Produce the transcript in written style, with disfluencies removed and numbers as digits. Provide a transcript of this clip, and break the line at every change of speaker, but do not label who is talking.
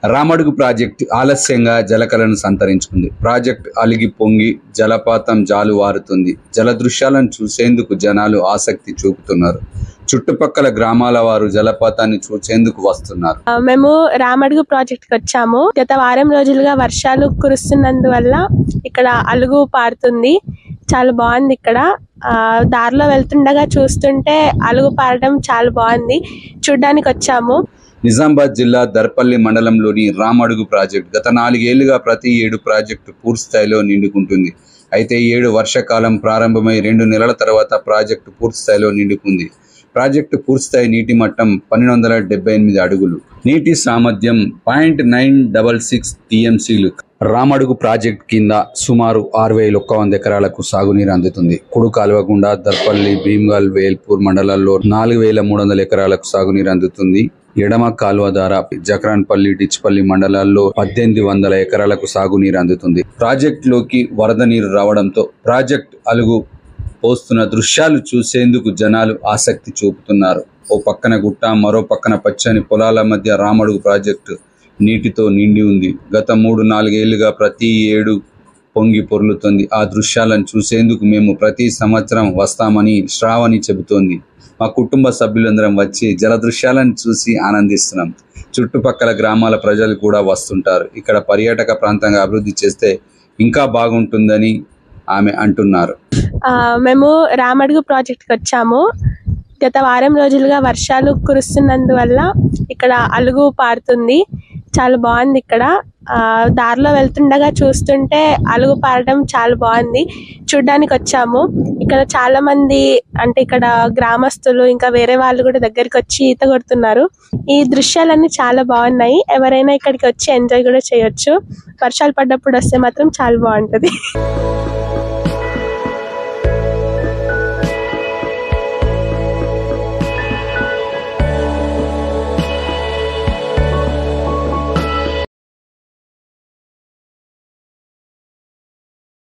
Ramadugu project ఆలస్యంగా జలకలను సంతరించుకుంది. Project అలిగి పొంగి జలపాతం జాలువారుతుంది. జల దృశ్యాలను చూసేందుకు జనాలు ఆసక్తి చూపుతున్నారు. చుట్టుపక్కల గ్రామాల వారు జలపాతాన్ని చూసేందుకు వస్తున్నారు.
మేము రామడుగు ప్రాజెక్ట్కి వచ్చాము. గత వారం రోజులుగా వర్షాలు కురుస్తున్నందువల్ల ఇక్కడ అలుగు పారుతుంది. చాలా బాగుంది. ఇక్కడ దారిలో వెళ్తుండగా చూస్తుంటే అలుగు పారడం చాలా బాగుంది. చూడ్డానికి వచ్చాము.
నిజామాబాద్ జిల్లా దర్పల్లి మండలంలోని రామడుగు ప్రాజెక్టు గత 4 ఏళ్లుగా ప్రతి ఏడు ప్రాజెక్టు పూర్తి స్థాయిలో నిండుకుంటుంది. అయితే ఈ ఏడు వర్షాకాలం ప్రారంభమై 2 నెలల తర్వాత ప్రాజెక్టు పూర్తి స్థాయిలో నిండుకుంది. ప్రాజెక్టు పూర్తిస్థాయి నీటి మట్టం 1278 అడుగులు. నీటి సామర్థ్యం 0.966 టీఎంసీలు. రామడుగు ప్రాజెక్టు కింద సుమారు 6100 ఎకరాలకు సాగునీరు అందుతుంది. కుడి కాలువ గుండా దర్పల్లి, భీమ్గల్, వేల్పూర్ మండలాల్లో 4300 ఎకరాలకు సాగునీరు అందుతుంది. ఎడమ కాలువ ద్వారా జక్రాన్పల్లి, డిచ్పల్లి మండలాల్లో 1800 ఎకరాలకు సాగునీరు అందుతుంది. ప్రాజెక్టులోకి వరద నీరు రావడంతో ప్రాజెక్టు అలుగు పోస్తున్న దృశ్యాలు చూసేందుకు జనాలు ఆసక్తి చూపుతున్నారు. ఓ పక్కన గుట్ట, మరో పక్కన పచ్చని పొలాల మధ్య రామడుగు ప్రాజెక్టు నీటితో నిండి ఉంది. గత 3-4 ఏళ్లుగా ప్రతి ఏడు పొంగి పొర్లుతుంది. ఆ దృశ్యాలను చూసేందుకు మేము ప్రతి సంవత్సరం వస్తామని శ్రావణి చెబుతోంది. మా కుటుంబ సభ్యులందరం వచ్చి జల దృశ్యాలను చూసి ఆనందిస్తున్నాం. చుట్టుపక్కల గ్రామాల ప్రజలు కూడా వస్తుంటారు. ఇక్కడ పర్యాటక ప్రాంతంగా అభివృద్ధి చేస్తే ఇంకా బాగుంటుందని ఆమె అంటున్నారు.
మేము రామడుగు ప్రాజెక్ట్కి వచ్చాము. గత వారం రోజులుగా వర్షాలు కురుస్తున్నందువల్ల ఇక్కడ అలుగు పారుతుంది. చాలా బాగుంది. ఇక్కడ దారిలో వెళ్తుండగా చూస్తుంటే అలుగు పారడం చాలా బాగుంది. చూడ్డానికి వచ్చాము. ఇక్కడ చాలా మంది అంటే ఇక్కడ గ్రామస్తులు ఇంకా వేరే వాళ్ళు కూడా దగ్గరికి వచ్చి ఈత కొడుతున్నారు. ఈ దృశ్యాలన్నీ చాలా బాగున్నాయి. ఎవరైనా ఇక్కడికి వచ్చి ఎంజాయ్ కూడా చేయొచ్చు. వర్షాలు పడ్డప్పుడు వస్తే మాత్రం చాలా బాగుంటుంది.